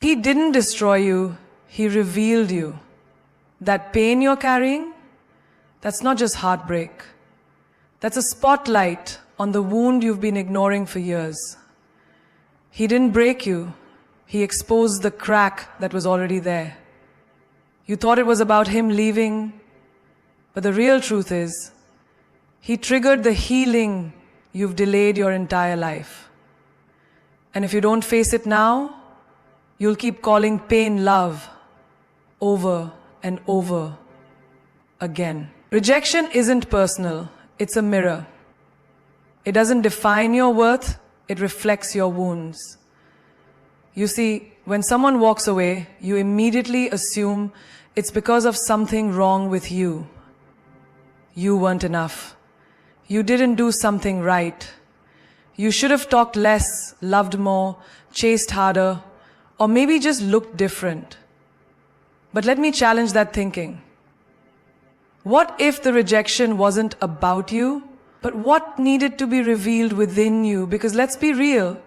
He didn't destroy you, he revealed you. That pain you're carrying, that's not just heartbreak. That's a spotlight on the wound you've been ignoring for years. He didn't break you, he exposed the crack that was already there. You thought it was about him leaving, but the real truth is, he triggered the healing you've delayed your entire life. And if you don't face it now, you'll keep calling pain love over and over again. Rejection isn't personal, it's a mirror. It doesn't define your worth, it reflects your wounds. You see, when someone walks away, you immediately assume it's because of something wrong with you. You weren't enough. You didn't do something right. You should have talked less, loved more, chased harder, or maybe just looked different. But let me challenge that thinking. What if the rejection wasn't about you, but what needed to be revealed within you? Because let's be real,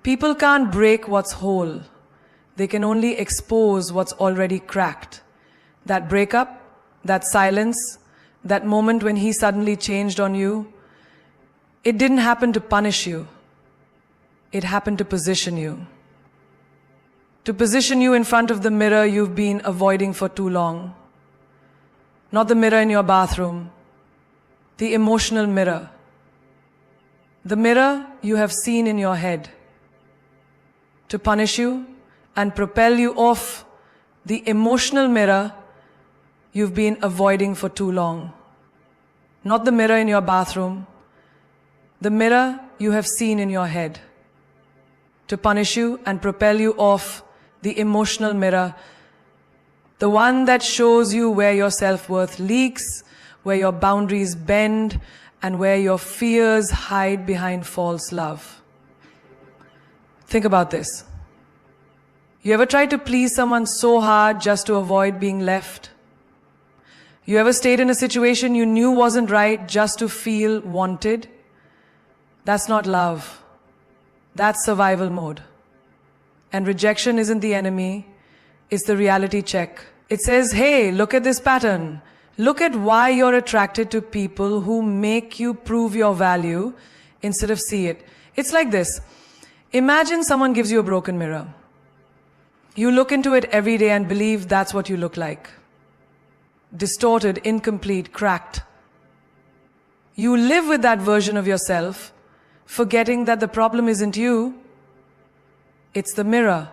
people can't break what's whole. They can only expose what's already cracked. That breakup, that silence, that moment when he suddenly changed on you, it didn't happen to punish you. It happened to position you. To position you in front of the mirror you've been avoiding for too long. Not the mirror in your bathroom, the emotional mirror. The mirror you have seen in your head. To punish you and propel you off the emotional mirror you've been avoiding for too long. Not the mirror in your bathroom, the mirror you have seen in your head. To punish you and propel you off the emotional mirror, the one that shows you where your self-worth leaks, where your boundaries bend, and where your fears hide behind false love. Think about this. You ever tried to please someone so hard just to avoid being left? You ever stayed in a situation you knew wasn't right just to feel wanted? That's not love. That's survival mode. And rejection isn't the enemy, it's the reality check. It says, hey, look at this pattern. Look at why you're attracted to people who make you prove your value instead of see it. It's like this. Imagine someone gives you a broken mirror. You look into it every day and believe that's what you look like. Distorted, incomplete, cracked. You live with that version of yourself, forgetting that the problem isn't you, it's the mirror.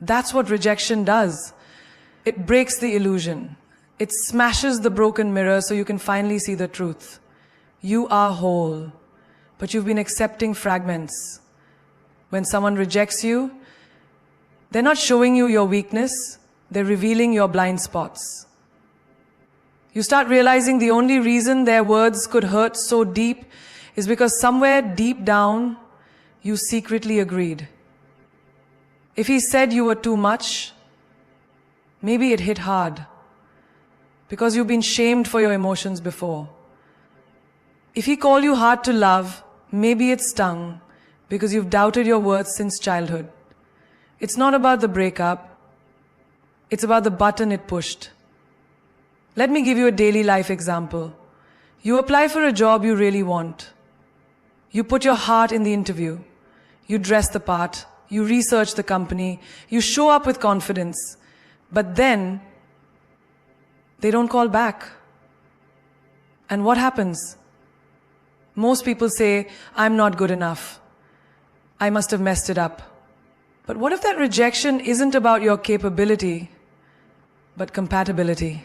That's what rejection does. It breaks the illusion. It smashes the broken mirror so you can finally see the truth. You are whole, but you've been accepting fragments. When someone rejects you, they're not showing you your weakness, they're revealing your blind spots. You start realizing the only reason their words could hurt so deep is because somewhere deep down, you secretly agreed. If he said you were too much, maybe it hit hard, because you've been shamed for your emotions before. If he called you hard to love, maybe it stung, because you've doubted your worth since childhood. It's not about the breakup, it's about the button it pushed. Let me give you a daily life example. You apply for a job you really want. You put your heart in the interview. You dress the part. You research the company. You show up with confidence. But then, they don't call back. And what happens? Most people say, I'm not good enough. I must have messed it up. But what if that rejection isn't about your capability, but compatibility?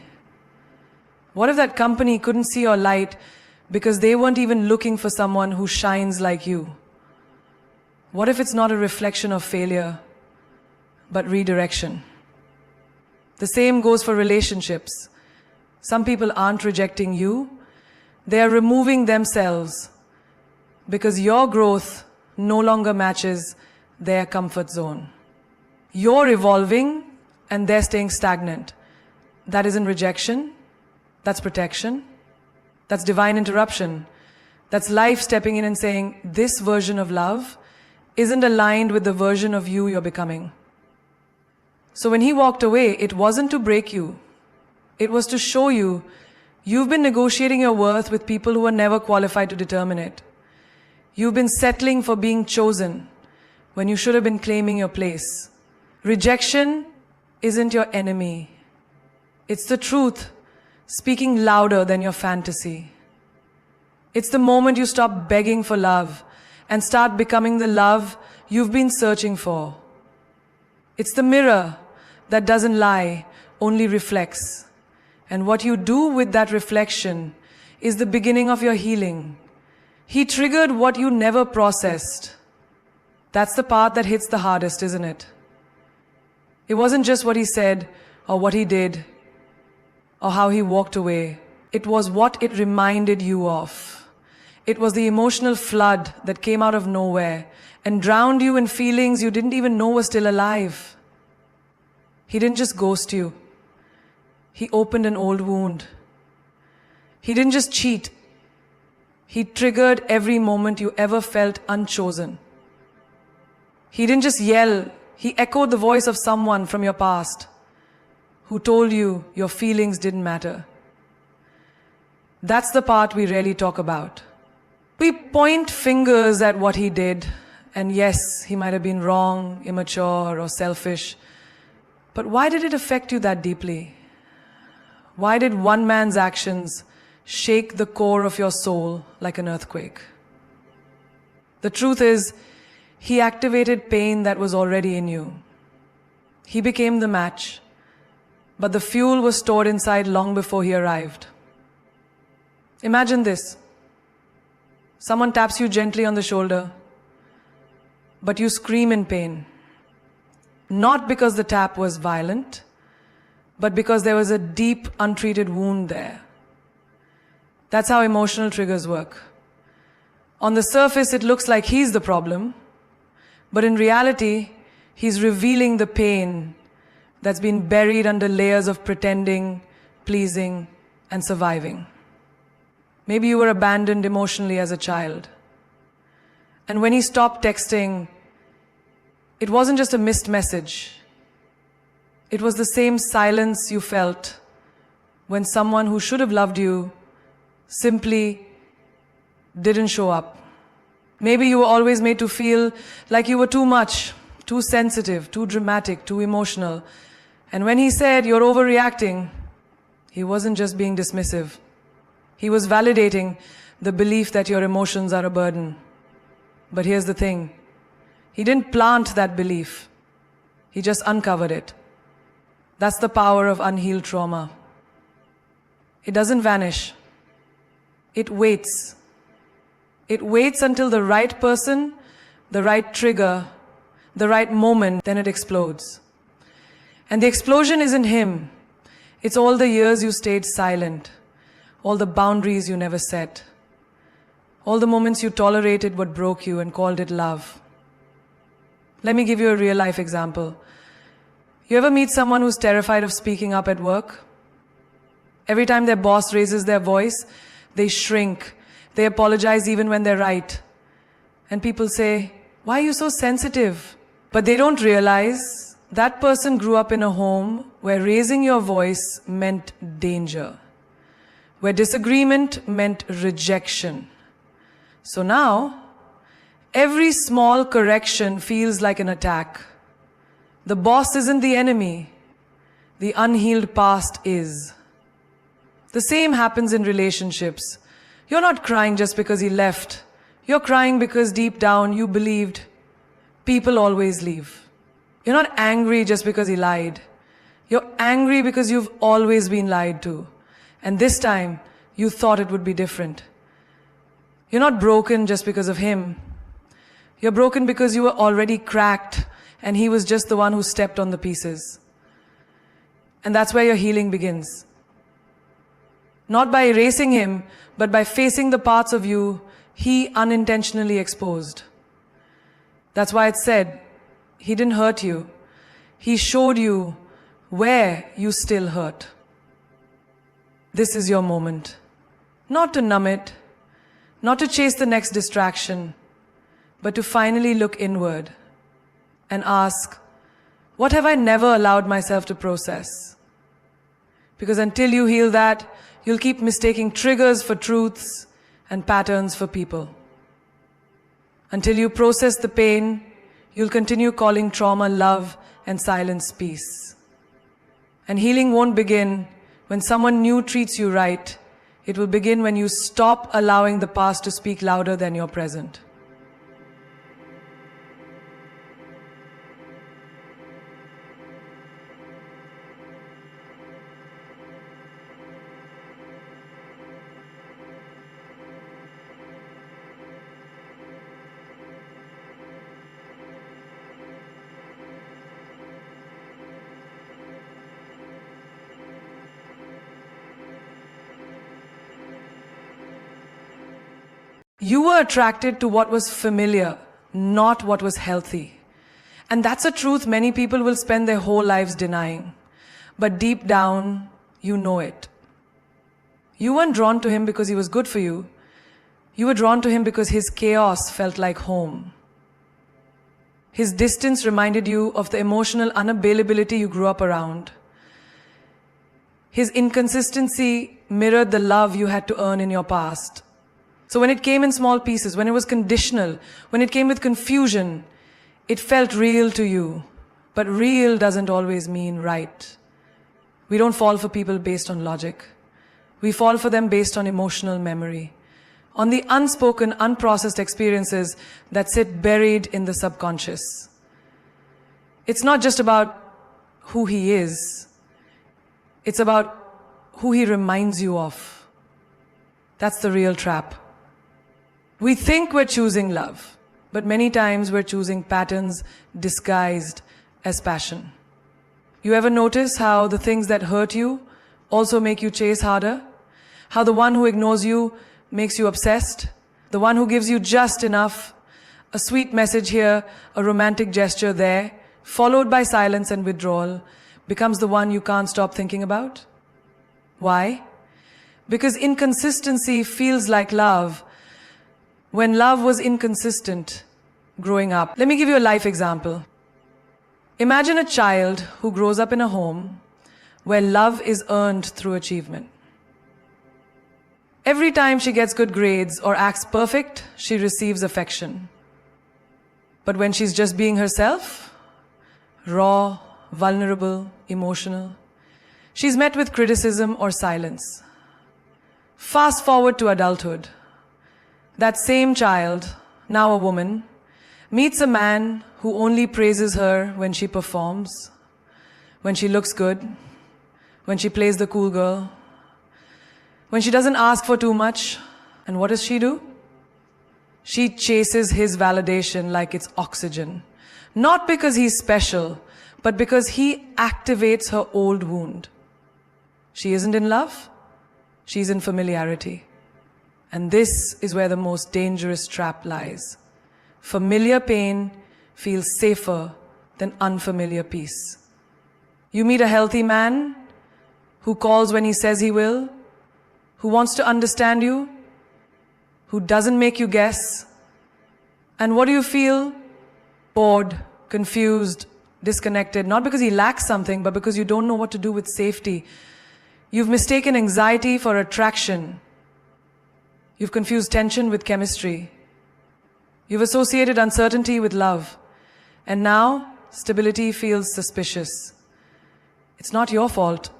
What if that company couldn't see your light because they weren't even looking for someone who shines like you? What if it's not a reflection of failure, but redirection? The same goes for relationships. Some people aren't rejecting you, they are removing themselves because your growth no longer matches their comfort zone. You're evolving and they're staying stagnant. That isn't rejection. That's protection. That's divine interruption. That's life stepping in and saying, this version of love isn't aligned with the version of you you're becoming. So when he walked away, it wasn't to break you. It was to show you you've been negotiating your worth with people who were never qualified to determine it. You've been settling for being chosen when you should have been claiming your place. Rejection isn't your enemy. It's the truth speaking louder than your fantasy. It's the moment you stop begging for love and start becoming the love you've been searching for. It's the mirror that doesn't lie, only reflects. And what you do with that reflection is the beginning of your healing. He triggered what you never processed. That's the part that hits the hardest, isn't it? It wasn't just what he said or what he did or how he walked away. It was what it reminded you of. It was the emotional flood that came out of nowhere and drowned you in feelings you didn't even know were still alive. He didn't just ghost you. He opened an old wound. He didn't just cheat. He triggered every moment you ever felt unchosen. He didn't just yell. He echoed the voice of someone from your past who told you your feelings didn't matter. That's the part we rarely talk about. We point fingers at what he did, and yes, he might have been wrong, immature, or selfish. But why did it affect you that deeply? Why did one man's actions shake the core of your soul like an earthquake? The truth is, he activated pain that was already in you. He became the match, but the fuel was stored inside long before he arrived. Imagine this. Someone taps you gently on the shoulder, but you scream in pain. Not because the tap was violent, but because there was a deep, untreated wound there. That's how emotional triggers work. On the surface, it looks like he's the problem, but in reality, he's revealing the pain that's been buried under layers of pretending, pleasing, and surviving. Maybe you were abandoned emotionally as a child. And when he stopped texting, it wasn't just a missed message. It was the same silence you felt when someone who should have loved you simply didn't show up. Maybe you were always made to feel like you were too much, too sensitive, too dramatic, too emotional. And when he said, "You're overreacting," he wasn't just being dismissive. He was validating the belief that your emotions are a burden. But here's the thing. He didn't plant that belief. He just uncovered it. That's the power of unhealed trauma. It doesn't vanish. It waits. It waits until the right person, the right trigger, the right moment, then it explodes. And the explosion isn't him. It's all the years you stayed silent, all the boundaries you never set, all the moments you tolerated what broke you and called it love. Let me give you a real-life example. You ever meet someone who's terrified of speaking up at work? Every time their boss raises their voice, they shrink. They apologize even when they're right. And people say, "Why are you so sensitive?" But they don't realize that person grew up in a home where raising your voice meant danger, where disagreement meant rejection. So now, every small correction feels like an attack. The boss isn't the enemy. The unhealed past is. The same happens in relationships. You're not crying just because he left. You're crying because deep down you believed people always leave. You're not angry just because he lied. You're angry because you've always been lied to. And this time, you thought it would be different. You're not broken just because of him. You're broken because you were already cracked and he was just the one who stepped on the pieces. And that's where your healing begins. Not by erasing him, but by facing the parts of you he unintentionally exposed. That's why it's said, he didn't hurt you. He showed you where you still hurt. This is your moment. Not to numb it, not to chase the next distraction, but to finally look inward and ask, What have I never allowed myself to process? Because until you heal that, you'll keep mistaking triggers for truths and patterns for people. Until you process the pain, you'll continue calling trauma love and silence peace. And healing won't begin when someone new treats you right. It will begin when you stop allowing the past to speak louder than your present. You were attracted to what was familiar, not what was healthy. And that's a truth many people will spend their whole lives denying. But deep down, you know it. You weren't drawn to him because he was good for you. You were drawn to him because his chaos felt like home. His distance reminded you of the emotional unavailability you grew up around. His inconsistency mirrored the love you had to earn in your past. So when it came in small pieces, when it was conditional, when it came with confusion, it felt real to you. But real doesn't always mean right. We don't fall for people based on logic. We fall for them based on emotional memory, on the unspoken, unprocessed experiences that sit buried in the subconscious. It's not just about who he is. It's about who he reminds you of. That's the real trap. We think we're choosing love, but many times we're choosing patterns disguised as passion. You ever notice how the things that hurt you also make you chase harder? How the one who ignores you makes you obsessed? The one who gives you just enough, a sweet message here, a romantic gesture there, followed by silence and withdrawal, becomes the one you can't stop thinking about? Why? Because inconsistency feels like love, when love was inconsistent growing up. Let me give you a life example. Imagine a child who grows up in a home where love is earned through achievement. Every time she gets good grades or acts perfect, she receives affection. But when she's just being herself, raw, vulnerable, emotional, she's met with criticism or silence. Fast forward to adulthood. That same child, now a woman, meets a man who only praises her when she performs, when she looks good, when she plays the cool girl, when she doesn't ask for too much. And what does she do? She chases his validation like it's oxygen. Not because he's special, but because he activates her old wound. She isn't in love, she's in familiarity. And this is where the most dangerous trap lies. Familiar pain feels safer than unfamiliar peace. You meet a healthy man who calls when he says he will, who wants to understand you, who doesn't make you guess. And what do you feel? Bored, confused, disconnected. Not because he lacks something, but because you don't know what to do with safety. You've mistaken anxiety for attraction. You've confused tension with chemistry. You've associated uncertainty with love. And now, stability feels suspicious. It's not your fault.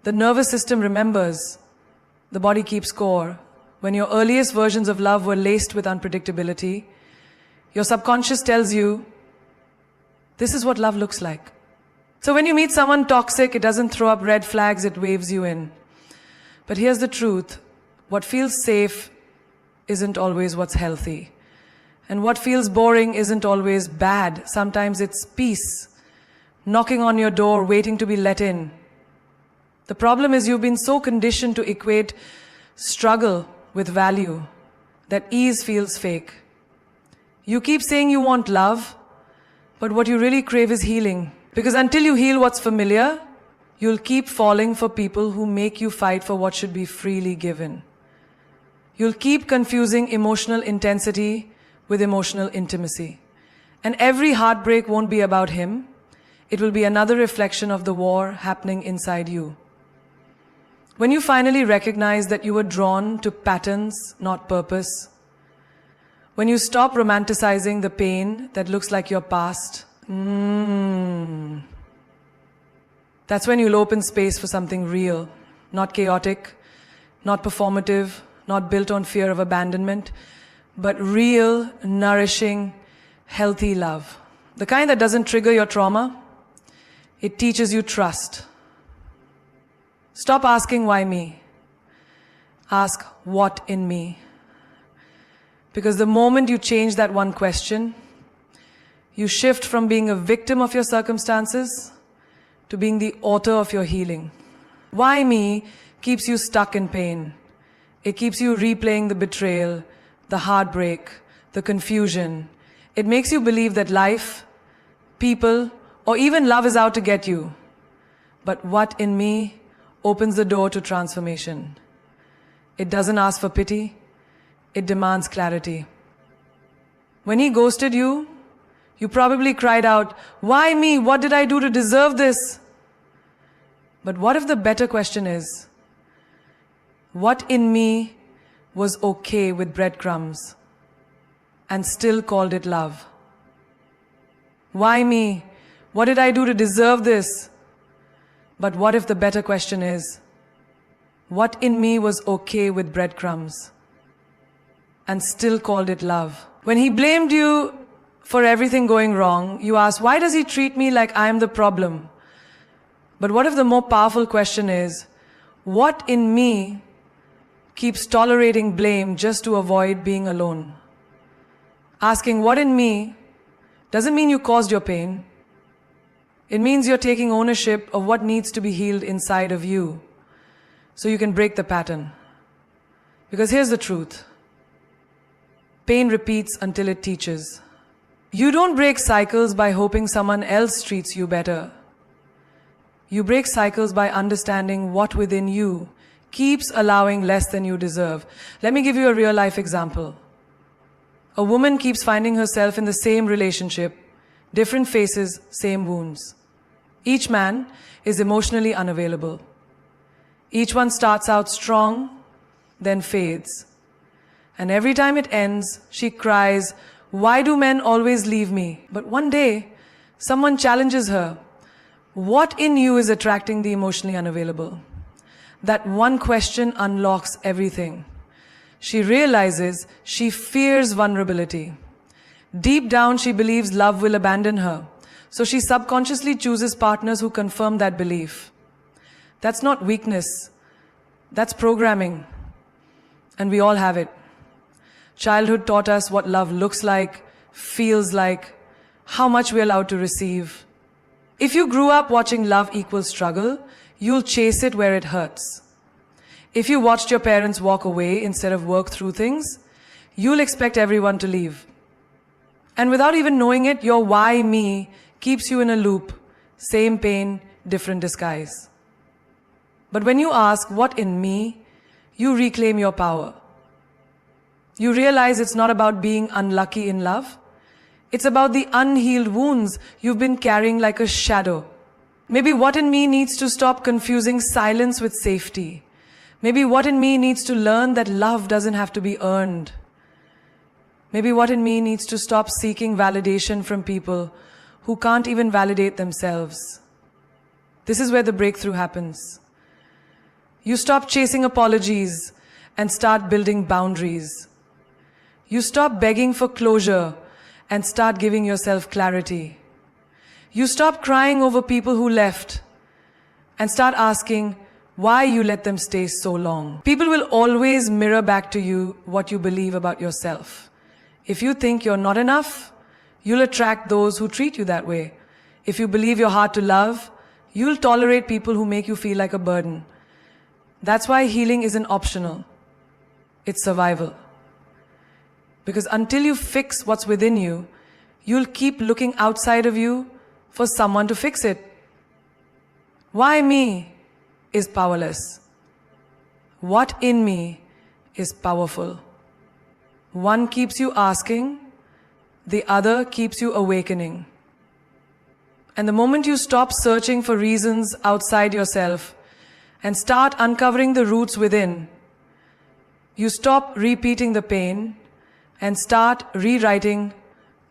The nervous system remembers. The body keeps score. When your earliest versions of love were laced with unpredictability, your subconscious tells you, this is what love looks like. So when you meet someone toxic, it doesn't throw up red flags, it waves you in. But here's the truth. What feels safe isn't always what's healthy. And what feels boring isn't always bad. Sometimes it's peace, knocking on your door, waiting to be let in. The problem is you've been so conditioned to equate struggle with value that ease feels fake. You keep saying you want love, but what you really crave is healing. Because until you heal what's familiar, you'll keep falling for people who make you fight for what should be freely given. You'll keep confusing emotional intensity with emotional intimacy. And every heartbreak won't be about him. It will be another reflection of the war happening inside you. When you finally recognize that you were drawn to patterns, not purpose, when you stop romanticizing the pain that looks like your past, that's when you'll open space for something real, not chaotic, not performative, not built on fear of abandonment, but real, nourishing, healthy love. The kind that doesn't trigger your trauma. It teaches you trust. Stop asking why me. Ask what in me. Because the moment you change that one question, you shift from being a victim of your circumstances to being the author of your healing. Why me keeps you stuck in pain. It keeps you replaying the betrayal, the heartbreak, the confusion. It makes you believe that life, people, or even love is out to get you. But what in me opens the door to transformation. It doesn't ask for pity. It demands clarity. When he ghosted you, you probably cried out, "Why me? What did I do to deserve this?" But what if the better question is, what in me was okay with breadcrumbs and still called it love? Why me? What did I do to deserve this? But what if the better question is, what in me was okay with breadcrumbs and still called it love? When he blamed you for everything going wrong, you asked, why does he treat me like I am the problem? But what if the more powerful question is, what in me keeps tolerating blame just to avoid being alone? Asking what in me doesn't mean you caused your pain. It means you're taking ownership of what needs to be healed inside of you so you can break the pattern. Because here's the truth. Pain repeats until it teaches. You don't break cycles by hoping someone else treats you better. You break cycles by understanding what within you keeps allowing less than you deserve. Let me give you a real life example. A woman keeps finding herself in the same relationship, different faces, same wounds. Each man is emotionally unavailable. Each one starts out strong, then fades. And every time it ends, she cries, "Why do men always leave me?" But one day, someone challenges her. What in you is attracting the emotionally unavailable? That one question unlocks everything. She realizes she fears vulnerability. Deep down, she believes love will abandon her. So she subconsciously chooses partners who confirm that belief. That's not weakness. That's programming. And we all have it. Childhood taught us what love looks like, feels like, how much we're allowed to receive. If you grew up watching love equals struggle, you'll chase it where it hurts. If you watched your parents walk away instead of work through things, you'll expect everyone to leave. And without even knowing it, your why me keeps you in a loop. Same pain, different disguise. But when you ask, what in me, you reclaim your power. You realize it's not about being unlucky in love. It's about the unhealed wounds you've been carrying like a shadow. Maybe what in me needs to stop confusing silence with safety. Maybe what in me needs to learn that love doesn't have to be earned. Maybe what in me needs to stop seeking validation from people who can't even validate themselves. This is where the breakthrough happens. You stop chasing apologies and start building boundaries. You stop begging for closure and start giving yourself clarity. You stop crying over people who left and start asking why you let them stay so long. People will always mirror back to you what you believe about yourself. If you think you're not enough, you'll attract those who treat you that way. If you believe you're hard to love, you'll tolerate people who make you feel like a burden. That's why healing isn't optional. It's survival. Because until you fix what's within you, you'll keep looking outside of you for someone to fix it. Why me is powerless. What in me is powerful. One keeps you asking, The other keeps you awakening. And the moment you stop searching for reasons outside yourself and start uncovering the roots within, you stop repeating the pain and start rewriting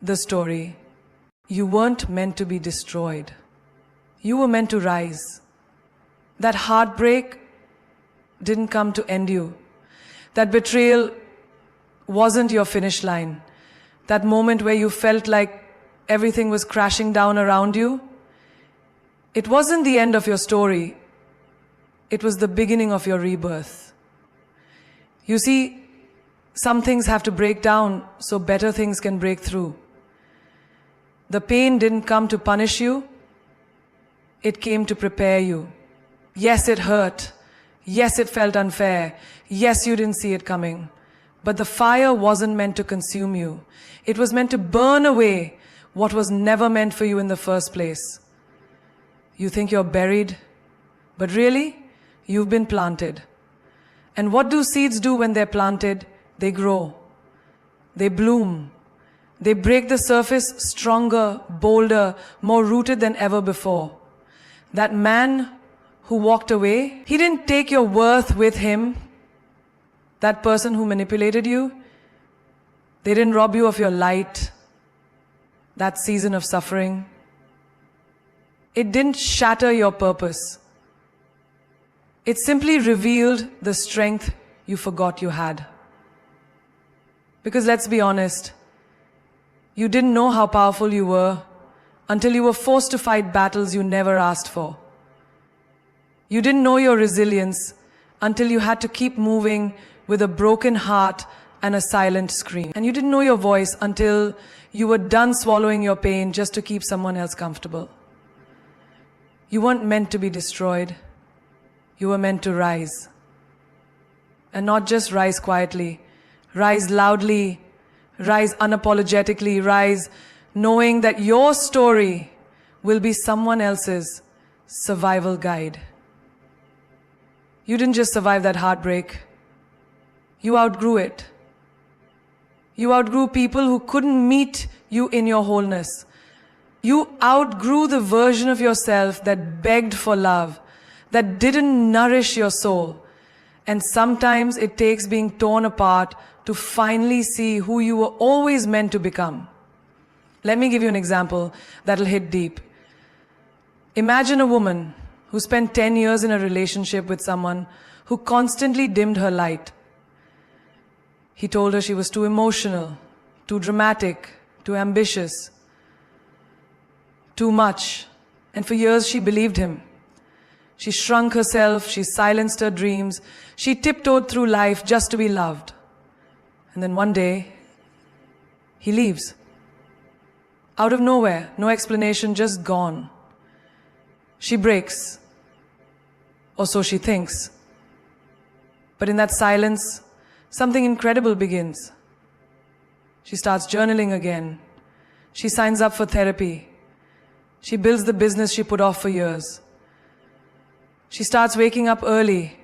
the story. You weren't meant to be destroyed. You were meant to rise. That heartbreak didn't come to end you. That betrayal wasn't your finish line. That moment where you felt like everything was crashing down around you, it wasn't the end of your story. It was the beginning of your rebirth. You see, some things have to break down so better things can break through. The pain didn't come to punish you. It came to prepare you. Yes, it hurt. Yes, it felt unfair. Yes, you didn't see it coming. But the fire wasn't meant to consume you. It was meant to burn away what was never meant for you in the first place. You think you're buried, but really, you've been planted. And what do seeds do when they're planted? They grow. They bloom. They break the surface stronger, bolder, more rooted than ever before. That man who walked away, he didn't take your worth with him. That person who manipulated you, they didn't rob you of your light, that season of suffering. It didn't shatter your purpose. It simply revealed the strength you forgot you had. Because let's be honest, you didn't know how powerful you were until you were forced to fight battles you never asked for. You didn't know your resilience until you had to keep moving with a broken heart and a silent scream. And you didn't know your voice until you were done swallowing your pain just to keep someone else comfortable. You weren't meant to be destroyed. You were meant to rise. And not just rise quietly, rise loudly, rise unapologetically, rise knowing that your story will be someone else's survival guide. You didn't just survive that heartbreak. You outgrew it. You outgrew people who couldn't meet you in your wholeness. You outgrew the version of yourself that begged for love, that didn't nourish your soul. And sometimes it takes being torn apart to finally see who you were always meant to become. Let me give you an example that'll hit deep. Imagine a woman who spent 10 years in a relationship with someone who constantly dimmed her light. He told her she was too emotional, too dramatic, too ambitious, too much. And for years she believed him. She shrunk herself, she silenced her dreams, she tiptoed through life just to be loved. And then one day, he leaves. Out of nowhere, no explanation, just gone. She breaks. Or so she thinks. But in that silence, something incredible begins. She starts journaling again. She signs up for therapy. She builds the business she put off for years. She starts waking up early.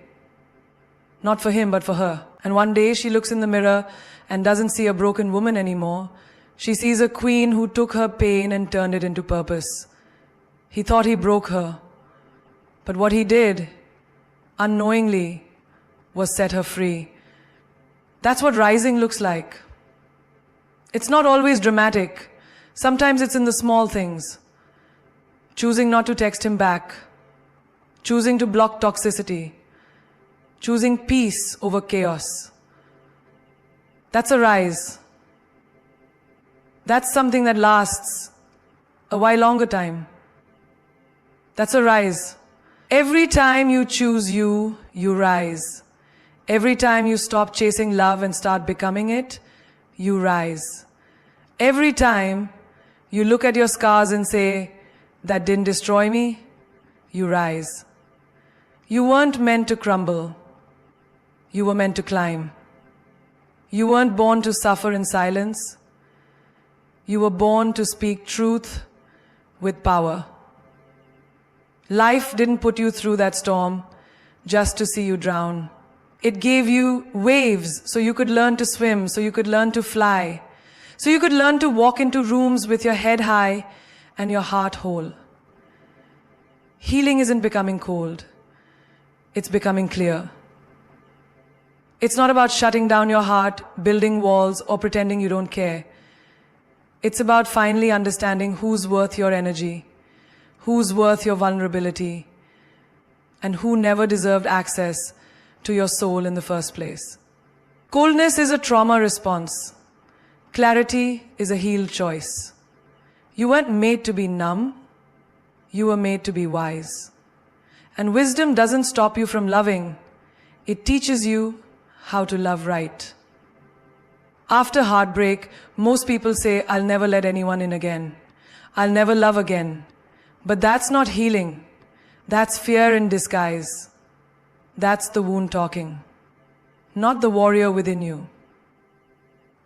Not for him, but for her. And one day she looks in the mirror and doesn't see a broken woman anymore. She sees a queen who took her pain and turned it into purpose. He thought he broke her. But what he did, unknowingly, was set her free. That's what rising looks like. It's not always dramatic. Sometimes it's in the small things. Choosing not to text him back. Choosing to block toxicity. Choosing peace over chaos. That's a rise. That's something that lasts a while longer time. That's a rise. Every time you choose you, you rise. Every time you stop chasing love and start becoming it, you rise. Every time you look at your scars and say, that didn't destroy me, you rise. You weren't meant to crumble. You were meant to climb. You weren't born to suffer in silence. You were born to speak truth with power. Life didn't put you through that storm just to see you drown. It gave you waves so you could learn to swim, so you could learn to fly, So you could learn to walk into rooms with your head high and your heart whole. Healing isn't becoming cold. It's becoming clear. It's not about shutting down your heart, building walls, or pretending you don't care. It's about finally understanding who's worth your energy, who's worth your vulnerability, and who never deserved access to your soul in the first place. Coldness is a trauma response. Clarity is a healed choice. You weren't made to be numb. You were made to be wise. And wisdom doesn't stop you from loving. It teaches you how to love right. After heartbreak, most people say, I'll never let anyone in again. I'll never love again. But that's not healing. That's fear in disguise. That's the wound talking, not the warrior within you.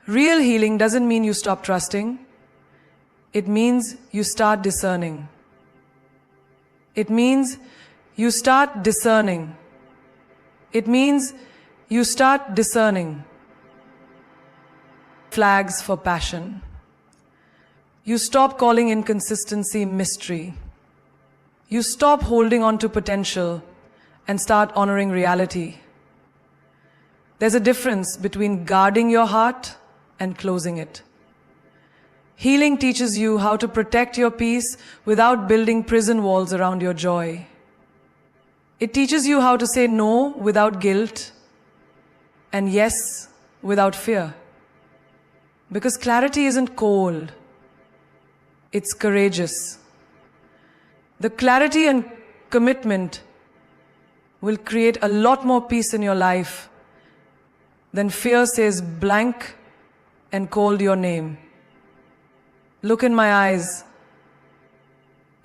Real healing doesn't mean you stop trusting. It means you start discerning. It means you start discerning. It means you start discerning flags for passion. You stop calling inconsistency mystery. You stop holding on to potential and start honoring reality. There's a difference between guarding your heart and closing it. Healing teaches you how to protect your peace without building prison walls around your joy. It teaches you how to say no without guilt and yes without fear. Because clarity isn't cold, it's courageous. The clarity and commitment will create a lot more peace in your life than fear says blank and called your name. Look in my eyes.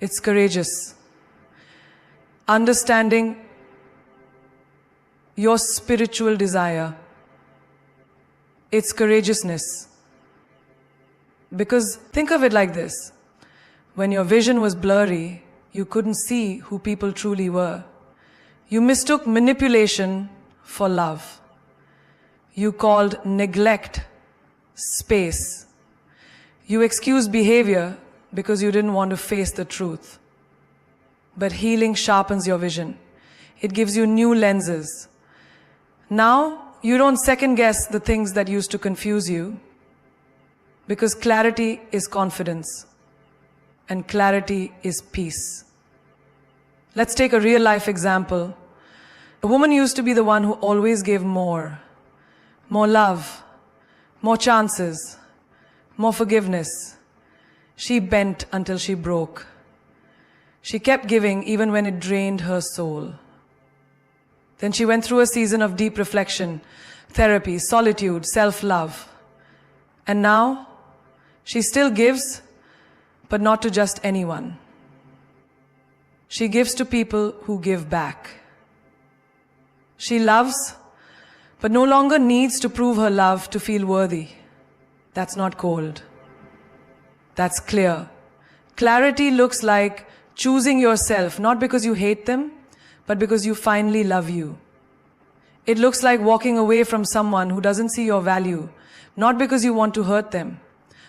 It's courageous. Understanding your spiritual desire. It's courageousness. Because think of it like this. When your vision was blurry, you couldn't see who people truly were. You mistook manipulation for love. You called neglect space. You excused behavior because you didn't want to face the truth. But healing sharpens your vision. It gives you new lenses. Now, you don't second guess the things that used to confuse you, because clarity is confidence, and clarity is peace. Let's take a real life example. A woman used to be the one who always gave more love, more chances, more forgiveness. She bent until she broke. She kept giving even when it drained her soul. Then she went through a season of deep reflection, therapy, solitude, self-love. And now, she still gives, but not to just anyone. She gives to people who give back. She loves, but no longer needs to prove her love to feel worthy. That's not cold. That's clear. Clarity looks like choosing yourself, not because you hate them, but because you finally love you. It looks like walking away from someone who doesn't see your value, not because you want to hurt them,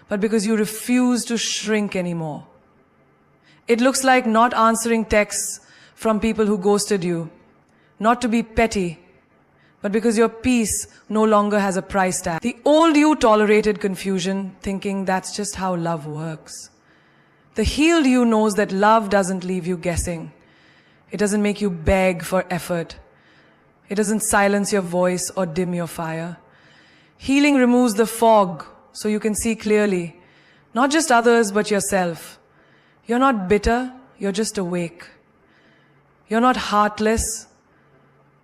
but because you refuse to shrink anymore. It looks like not answering texts from people who ghosted you, not to be petty, but because your peace no longer has a price tag. The old you tolerated confusion, thinking that's just how love works. The healed you knows that love doesn't leave you guessing. It doesn't make you beg for effort. It doesn't silence your voice or dim your fire. Healing removes the fog so you can see clearly, not just others but yourself. You're not bitter, you're just awake. You're not heartless,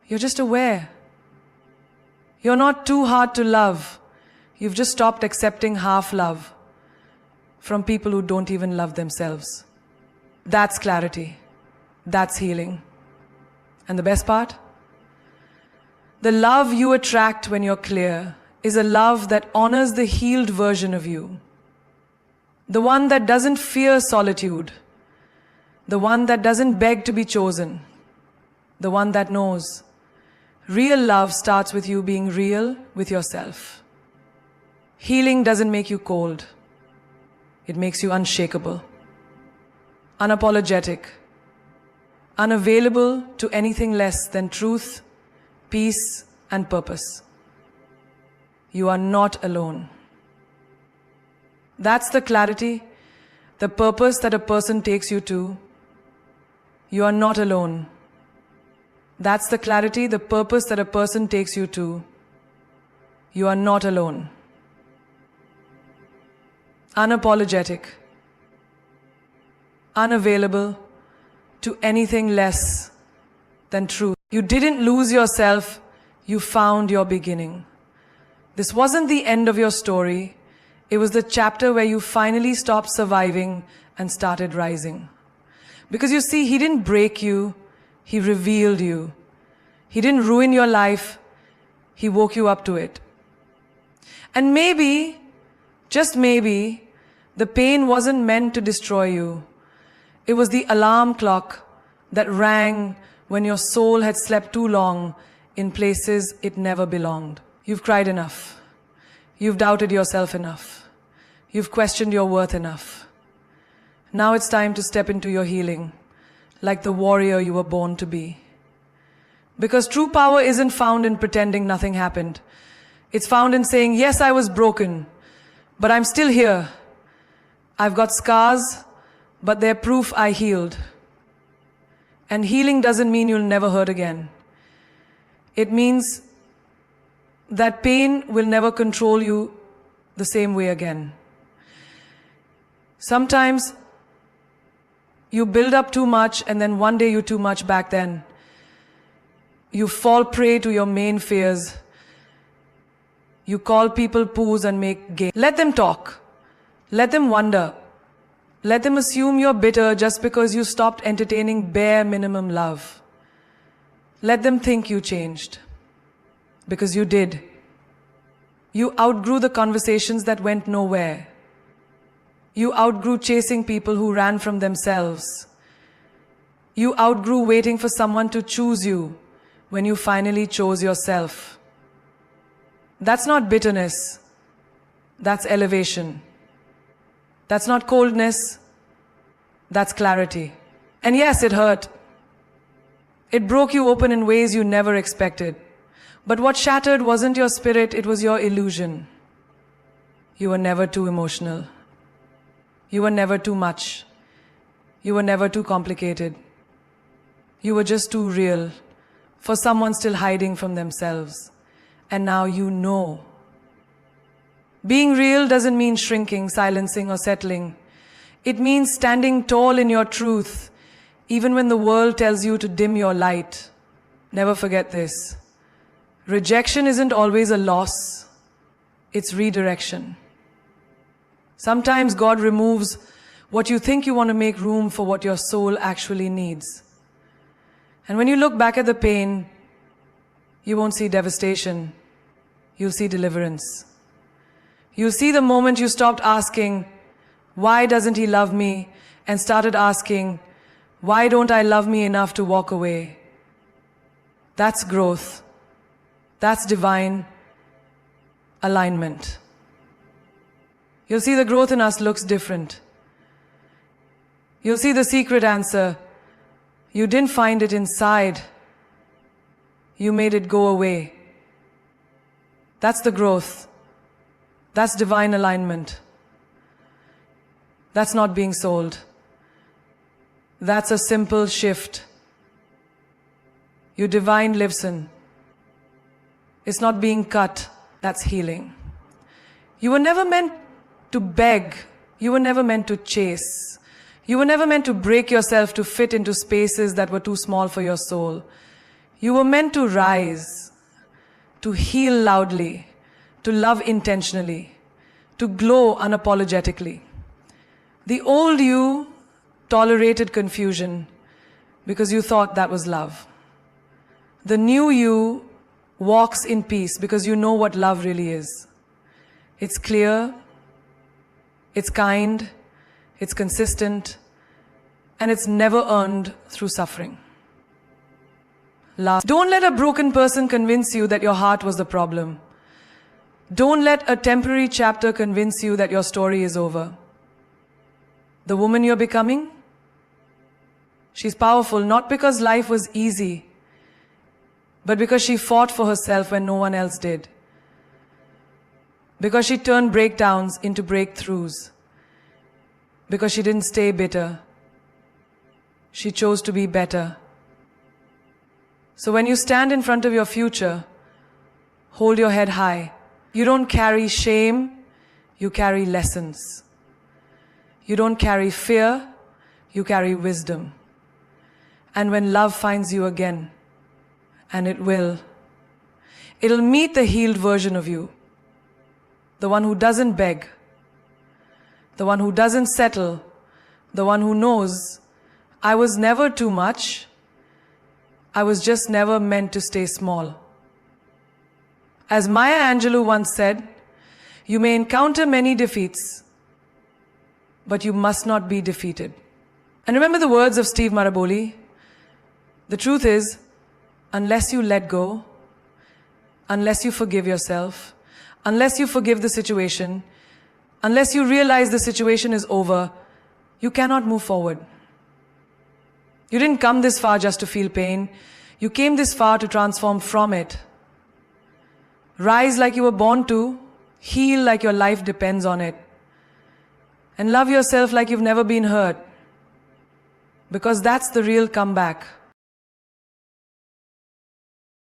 you're just aware. You're not too hard to love. You've just stopped accepting half love from people who don't even love themselves. That's clarity. That's healing. And the best part? The love you attract when you're clear is a love that honors the healed version of you. The one that doesn't fear solitude. The one that doesn't beg to be chosen. The one that knows real love starts with you being real with yourself. Healing doesn't make you cold. It makes you unshakable, unapologetic, unavailable to anything less than truth, peace, and purpose. You are not alone. That's the clarity, the purpose that a person takes you to. You are not alone. That's the clarity, the purpose that a person takes you to. You are not alone. Unapologetic, unavailable to anything less than truth. You didn't lose yourself, you found your beginning. This wasn't the end of your story. It was the chapter where you finally stopped surviving and started rising. Because you see, he didn't break you, he revealed you. He didn't ruin your life, he woke you up to it. And maybe, just maybe, the pain wasn't meant to destroy you. It was the alarm clock that rang when your soul had slept too long in places it never belonged. You've cried enough. You've doubted yourself enough. You've questioned your worth enough. Now it's time to step into your healing, like the warrior you were born to be. Because true power isn't found in pretending nothing happened. It's found in saying, yes, I was broken, but I'm still here. I've got scars, but they're proof I healed. And healing doesn't mean you'll never hurt again. It means that pain will never control you the same way again. Sometimes you build up too much and then one day you're too much back then. You fall prey to your main fears. You call people poos and make game. Let them talk. Let them wonder. Let them assume you're bitter just because you stopped entertaining bare minimum love. Let them think you changed. Because you did. You outgrew the conversations that went nowhere. You outgrew chasing people who ran from themselves. You outgrew waiting for someone to choose you when you finally chose yourself. That's not bitterness. That's elevation. That's not coldness. That's clarity. And yes, it hurt. It broke you open in ways you never expected. But what shattered wasn't your spirit, it was your illusion. You were never too emotional. You were never too much. You were never too complicated. You were just too real for someone still hiding from themselves. And now you know. Being real doesn't mean shrinking, silencing, or settling. It means standing tall in your truth, even when the world tells you to dim your light. Never forget this. Rejection isn't always a loss. It's redirection. Sometimes God removes what you think you want to make room for what your soul actually needs. And when you look back at the pain, you won't see devastation. You'll see deliverance. You'll see the moment you stopped asking, why doesn't he love me? And started asking, why don't I love me enough to walk away? That's growth. That's divine alignment. You'll see the growth in us looks different. You'll see the secret answer. You didn't find it inside. You made it go away. That's the growth. That's divine alignment. That's not being sold. That's a simple shift. You divine lives in. It's not being cut. That's healing. You were never meant to beg. You were never meant to chase. You were never meant to break yourself to fit into spaces that were too small for your soul. You were meant to rise, to heal loudly, to love intentionally, to glow unapologetically. The old you tolerated confusion because you thought that was love. The new you walks in peace because you know what love really is. It's clear, it's kind, it's consistent, and it's never earned through suffering. Last, don't let a broken person convince you that your heart was the problem. Don't let a temporary chapter convince you that your story is over. The woman you're becoming, she's powerful not because life was easy, but because she fought for herself when no one else did. Because she turned breakdowns into breakthroughs. Because she didn't stay bitter. She chose to be better. So when you stand in front of your future, hold your head high. You don't carry shame, you carry lessons. You don't carry fear, you carry wisdom. And when love finds you again, and it will, it'll meet the healed version of you. The one who doesn't beg, the one who doesn't settle, the one who knows, I was never too much, I was just never meant to stay small. As Maya Angelou once said, you may encounter many defeats, but you must not be defeated. And remember the words of Steve Maraboli, the truth is, unless you let go, unless you forgive yourself, unless you forgive the situation, unless you realize the situation is over, you cannot move forward. You didn't come this far just to feel pain. You came this far to transform from it. Rise like you were born to, heal like your life depends on it, and love yourself like you've never been hurt. Because that's the real comeback.